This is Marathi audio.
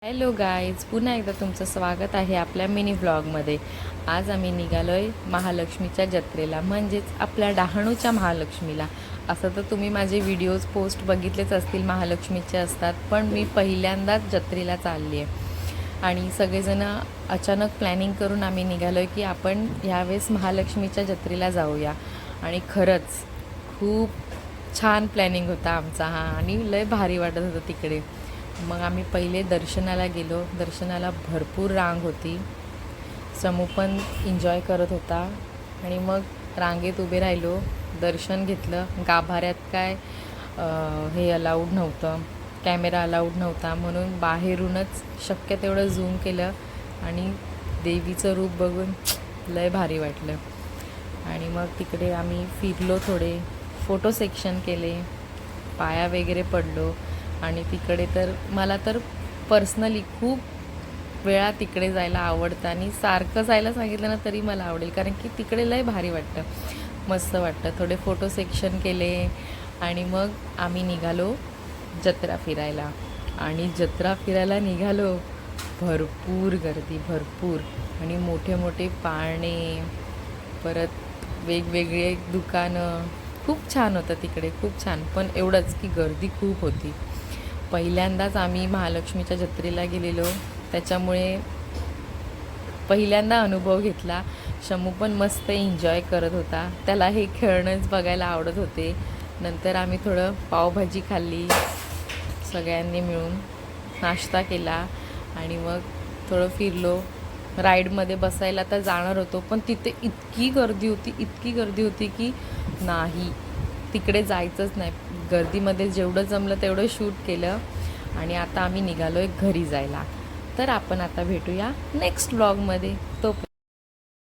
हॅलो गाईज, पुन्हा एकदा तुमचं स्वागत आहे आपल्या मिनी व्लॉगमध्ये. आज आम्ही निघालो आहे महालक्ष्मीच्या जत्रेला, म्हणजेच आपल्या डहाणूच्या महालक्ष्मीला. असं तर तुम्ही माझे व्हिडिओज पोस्ट बघितलेच असतील, महालक्ष्मीचे असतात, पण मी पहिल्यांदाच जत्रेला चालली आहे. आणि सगळेजण अचानक प्लॅनिंग करून आम्ही निघालो आहे की आपण ह्यावेळेस महालक्ष्मीच्या जत्रेला जाऊया. आणि खरंच खूप छान प्लॅनिंग होता आमचा हा, आणि लय भारी वाटत होतं तिकडे. मग आम्ही पहिले दर्शनाला गेलो. दर्शनाला भरपूर रांग होती. समू पण एन्जॉय करत होता. आणि मग रांगेत उभे राहिलो, दर्शन घेतलं. गाभाऱ्यात काय हे अलाउड नव्हतं, कॅमेरा अलाउड नव्हता, म्हणून बाहेरूनच शक्य तेवढं झूम केलं. आणि देवीचं रूप बघून लय भारी वाटलं. आणि मग तिकडे आम्ही फिरलो, थोडे फोटो सेक्शन केले, पाया वगैरे पडलो. आणि तिकडे तर मला तर पर्सनली खूप वेळा तिकडे जायला आवडतं, आणि सारखं जायला सांगितलं ना तरी मला आवडेल, कारण की तिकडे लय भारी वाटतं, मस्त वाटतं. थोडे फोटो सेक्शन केले आणि मग आम्ही निघालो जत्रा फिरायला. आणि जत्रा फिरायला निघालो, भरपूर गर्दी, भरपूर. आणि मोठे मोठे पाळणे, परत वेगवेगळे दुकानं. खूप छान होतं तिकडे, खूप छान. पण एवढंच की गर्दी खूप होती. पहिल्यांदाच आम्ही महालक्ष्मीच्या जत्रेला गेलेलो, त्याच्यामुळे पहिल्यांदा अनुभव घेतला. शमू पण मस्त एन्जॉय करत होता, त्याला हे खेळणंच बघायला आवडत होते. नंतर आम्ही थोडं पावभाजी खाल्ली, सगळ्यांनी मिळून नाश्ता केला. आणि मग थोडं फिरलो. राईडमध्ये बसायला तर जाणार होतो, पण तिथे इतकी गर्दी होती, इतकी गर्दी होती की नाही, तिकडे जायचंच नाही. गर्दीमध्ये जेवढं जमलं तेवढं शूट केलं. आणि आता आम्ही निघालो आहे घरी जायला. तर आपण आता भेटूया नेक्स्ट व्लॉगमध्ये. तो